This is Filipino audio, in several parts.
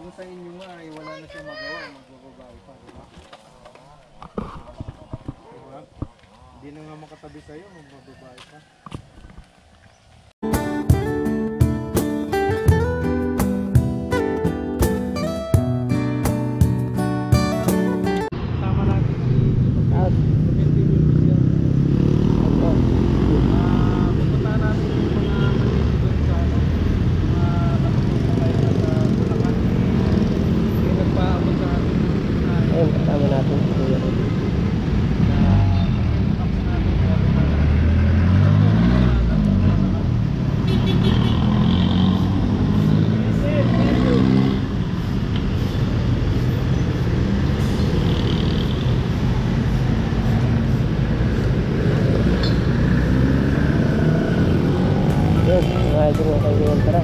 Kung sa inyo nga ay wala na siya magawa, magbababae pa, di ba? Diba? Hindi na nga makatabi sa'yo, magbababae pa. Sama natin ang 70 minutes yan. Pupunta natin yung mga manito doon sa ano, mga natutulong kayo sa Bulacan. Yung nagpaabot sa atin ng pinahin. Ayun, kasama natin si Kuya Rod. Yun, mga idol mga kaibigan, tara.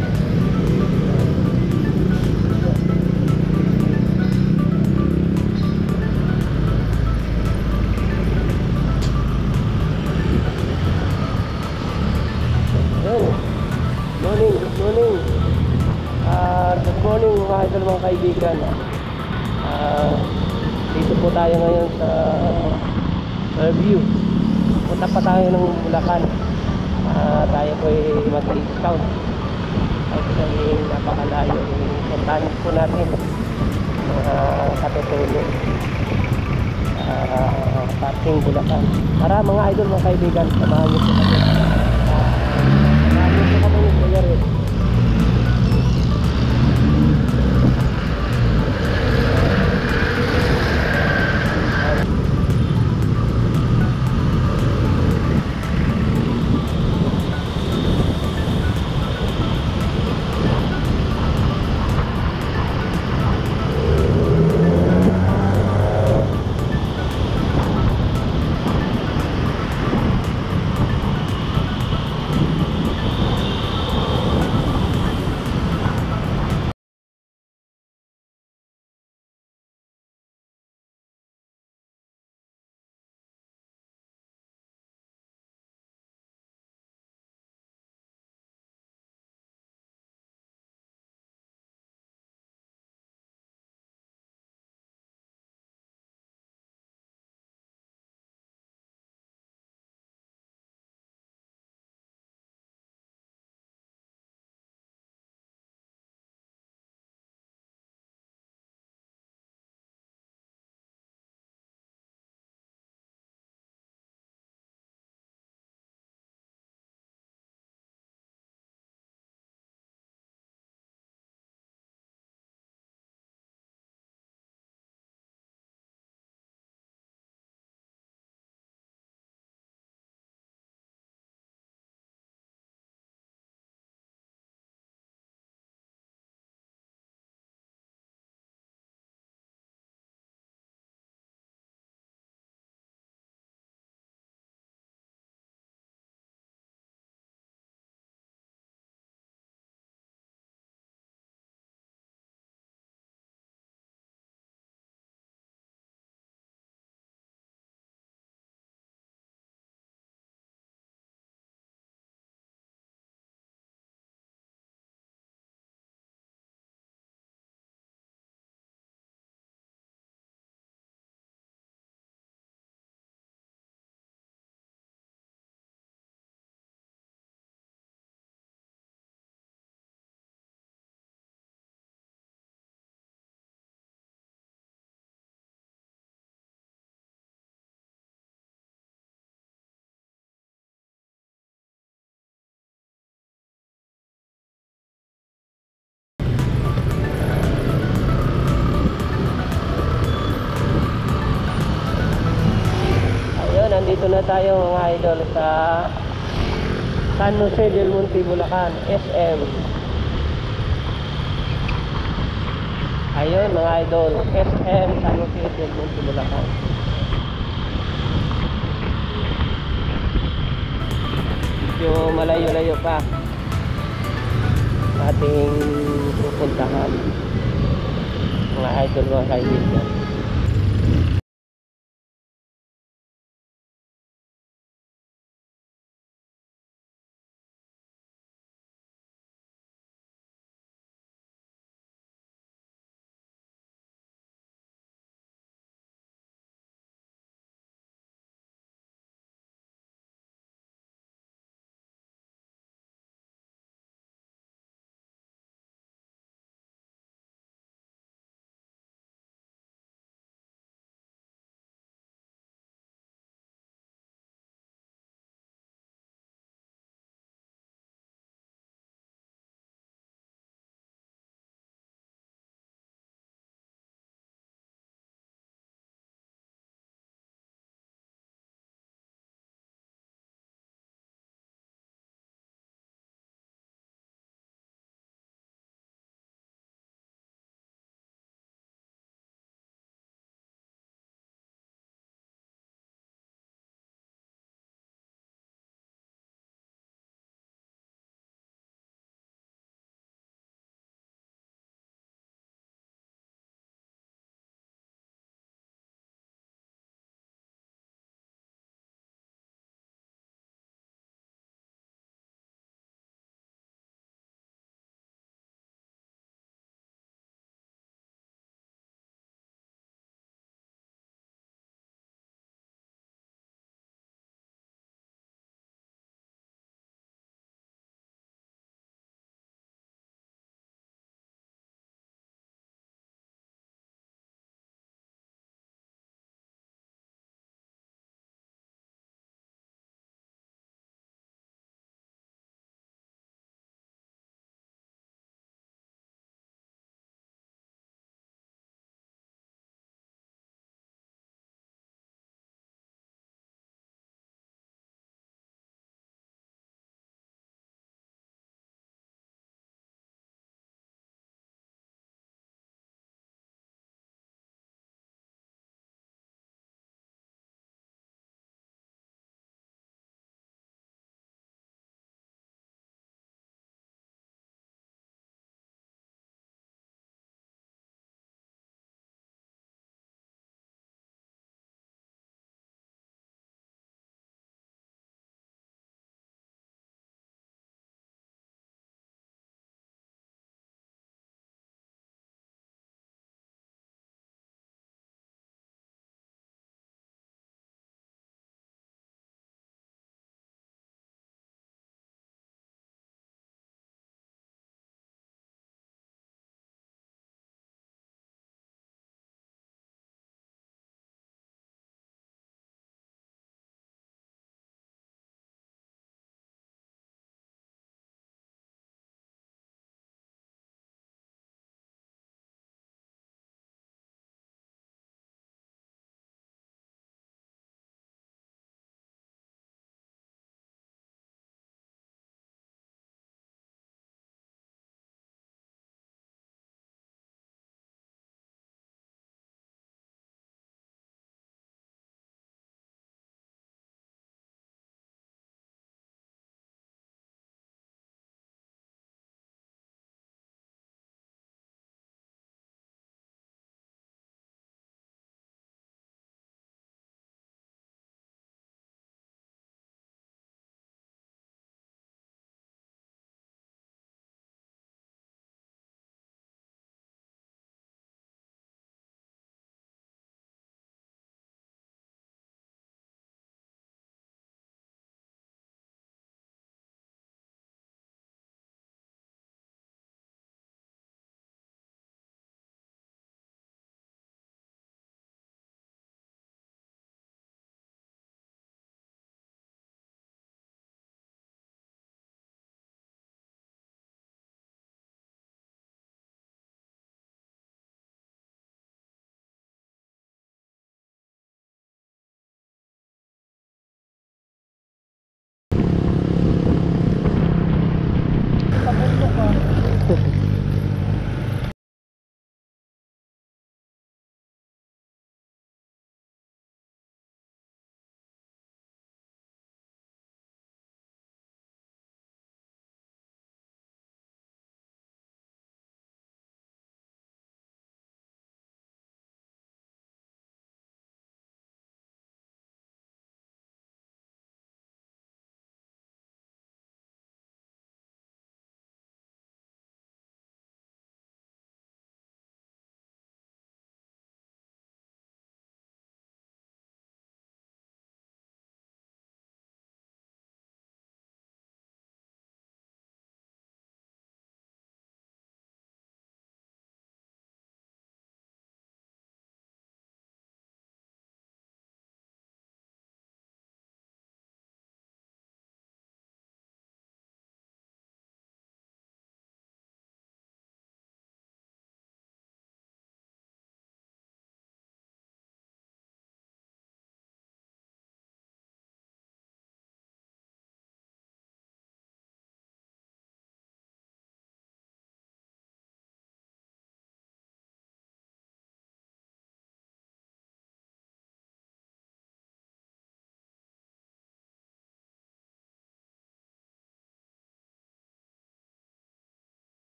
Yun, good morning. Good morning mga idol mga kaibigan. Dito po tayo ngayon sa review. Punta pa tayo ng Bulacan. Tayo po ay mag-scout. Actually, napakalayo. Puntahan po natin katutulong parking Bulacan. Tara mga idol mga kaibigan, samahan niyo po kami. Samahan niyo po kami ng Kuya Rod. Nandito na tayo mga idol sa San Jose del Monte, Bulacan, SM. Ayun mga idol, SM San Jose del Monte, Bulacan. Medyo malayo-layo pa ating pupuntahan mga idol mga kaibigan.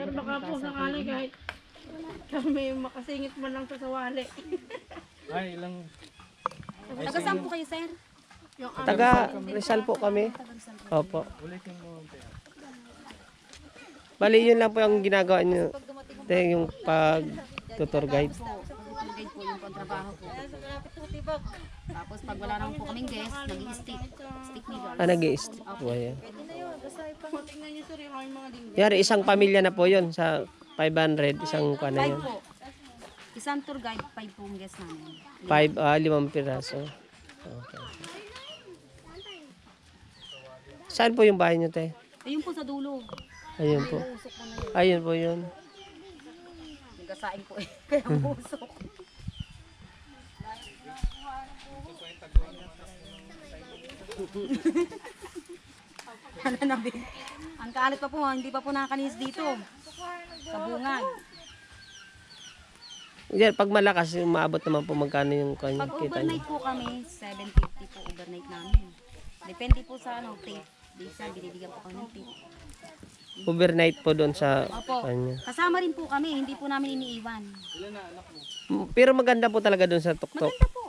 Sir, baka po sakali kahit kami makasingit man lang sa sawali. Ay, ilang... Taga saan po kayo, sir? Yung Taga Rizal po kami. Opo. Ulitin mo. Te. Bali, yun lang po ang ginagawa nyo. Te, yung pag tutor guide. Guide po yung pagtrabaho po. Tapos pag wala naman po kaming guest, nag-i-stick. Stick nigger. Nag-i-stick po yan. tingnan niyo sir yung aming mga dingding. Yari, isang pamilya na po yun sa 500, isang kuha na 5 yun. po. Isang tour guide, 5 po ang guest namin. 5, 5 piraso. Okay. Saan po yung bahay nyo, te? Ayun po sa dulo. Ayun po. Usok po na yun. Ayun po yun. Nagasain po eh. Kaya usok. Ano na bin? Ang kaalit pa po, hindi pa po nakakanis dito. Sa bungad. Yan, pag malakas, maabot naman po magkano yung kanya Pag kita nyo. overnight po kami, 750 po overnight namin. Depende po sa ano, tape. Bisa, binibigyan po kami ng tape. Overnight po doon sa Opo. kanya. Kasama rin po kami, hindi po namin iniiwan. Pero maganda po talaga doon sa tuktok. Maganda po.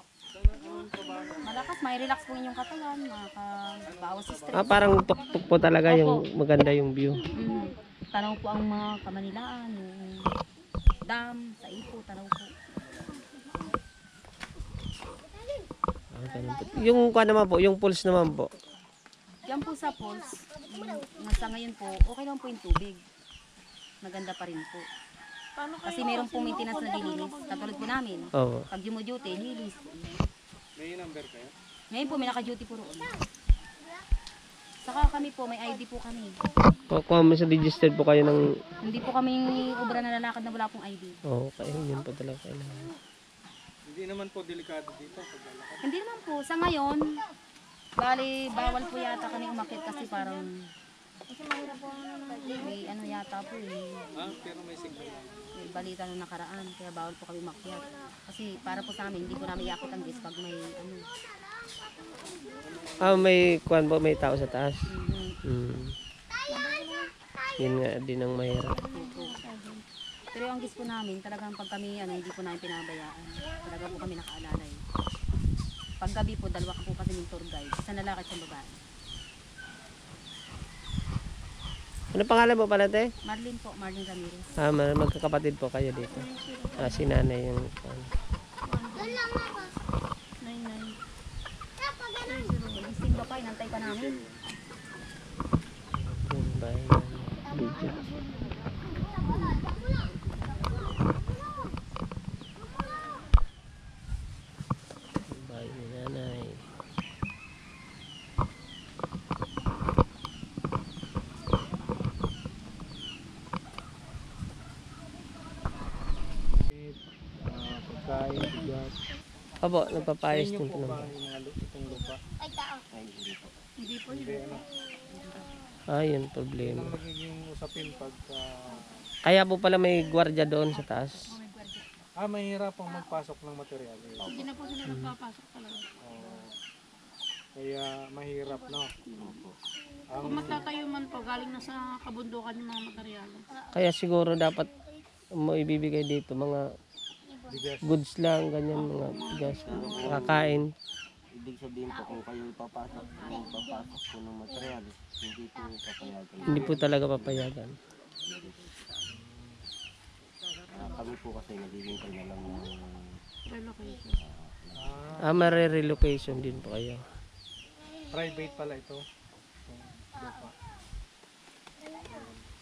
Malakas, may relax po inyong katawan, makabawas sa stress. Parang tuktok po talaga yung maganda yung view. Tanaw po ang mga Kamanilaan, yung dam, sa ipo, tanaw po. Ganun po. Yung kuha naman po, yung pulse naman po. Diyan po sa falls, nasa ngayon po, okay lang po yung tubig. Maganda pa rin po. Kasi meron pong maintenance na dilinis, katulad po namin. Oo. Pag duty, nilinis po. May number kayo? Ngayon po, may naka-duty po roon. Saka kami po, may ID po kami. Kung mas registered po kayo ng... Hindi po kaming obra na lalakad na wala pong ID. Okay, yun po talaga kailangan. Hindi naman po delikado dito. Paglalakad. Hindi naman po, sa ngayon, bali, bawal po yata kami umakit kasi parang may ano yata po eh. Pero may signal lang. May balita nung nakaraan, kaya bawal po kami umakyat. Kasi para po sa amin, hindi po namin iakit ang guest pag may ano. May kuhan po, may tao sa taas. Mhm. Yun nga din ang mahirap. Pero ang guest po namin, talagang pag kami, ano, hindi po namin pinabayaan. Talaga po kami nakaalalay. Pag gabi po, dalawa po kasi ng tour guide. Isa na lalaki, isang babae. Ano pangalan mo pala, te? Marlene po, Marlene Ramirez. Magkakapatid po kayo dito. Si nanay yung... Gising ba pa, inantay pa namin. Yung bahay video. Yung bahay ni nanay. Pagkain, bigas. Opo, nagpapayos Sa inyo din po po ba naman. hinalo itong lupa? Hindi po, Hindi ano. Yun problema. Ang magiging usapin pagka... Kaya po pala may gwardiya doon sa taas. mahirap ang magpasok ng materyales. Hindi na po sila nagpapasok talaga. Kaya mahirap, no? Kung matatayo man po, galing na sa kabundukan yung mga materyales. Kaya siguro dapat mo ibibigay dito mga Bigas. goods lang, ganyan, mga bigas, kakain. Ibig sabihin po kung kayo papasok po ng material, hindi po papayagan. Hindi po talaga papayagan. Kami po kasi naghihintay na lang ng Relocation. Mare-relocation din po kayo. Private pala ito. Itong lupa.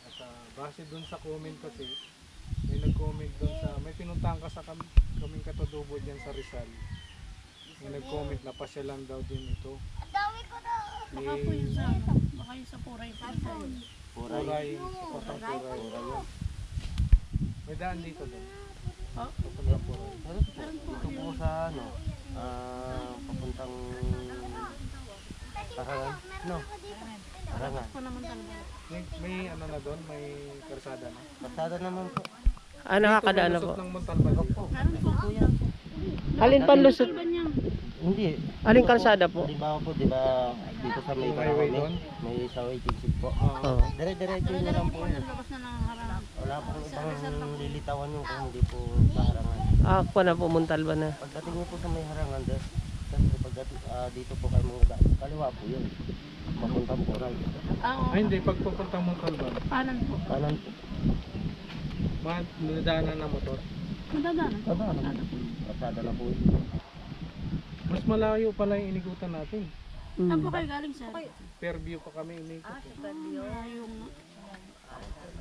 At base dun sa comment kasi, may nag-comment dun sa, may pinuntahan ka sa kaming katutubo dyan sa Rizal. May nag-comment na pasyalan daw din ito. Baka po yun sa ano, baka yun sa Puray po. Puray. Puray. May daan dito doon. Ha? Papunta Puray. dito po sa ano, papuntang Tarangan. No, Tarangan. Po naman talaga. May ano na doon, may karsada na. Pasada naman po. Nakakadaan na po. Lusot ng Montalban dito. Meron po. Alin panlusot? Ba niya? Hindi. Aling kalsada po? Di ba po, di ba dito sa may Yung highway kami, doon? may sa way exit po. Oo. Dire-diretso na lang po yun. Labas na ng harap. Wala Wala pong ibang lilitawan yung kung hindi po sa harangan. Ako na po Montalban na. Pagdating niyo po sa may harangan, siyempre pagdating dito po kayo mga daan, kaliwa po yun. Papuntang po right. Ay, hindi. Pag pupunta mong Kalban, Kanan po. Kanan po. nadaanan na motor. Madadaan. Pasada na po yun. Mas malayo pala yung inigutan natin. Saan po kayo galing sir? Fairview pa kami inikot. Yung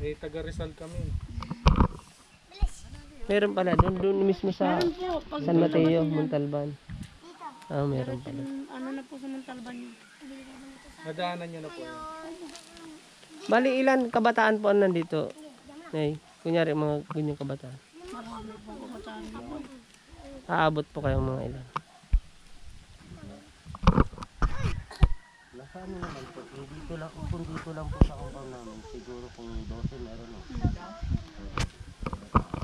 Eh, taga Rizal kami. Meron pala doon mismo sa meron po. Pag San Mateo, Montalban. Ah, meron diretso pala. ng- ano na po sa Montalban yun. Nadaanan nyo na po yun. Bali ilan kabataan po ang nandito? Nay, kunyari mga ganyang kabataan. Marami po kabataan na po. Aabot po kayong mga ilan. Nasa ano naman po, kung dito lang po sa compound namin, siguro kung 12 meron no.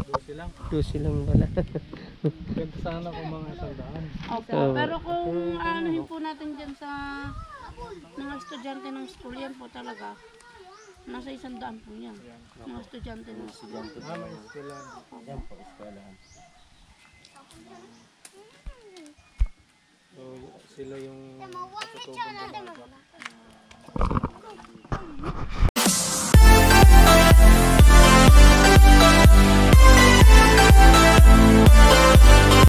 Doon silang. 12 lang pala. Ganda sana kung mga sandaan. Opo. Oo. Pero kung anuhin po natin dyan sa mga estudyante ng school, yan po talaga. Nasa 100 po yan. Mga estudyante ng school. May eskwela. Yan po, eskwelahan. So, sila yung katutugan ng mga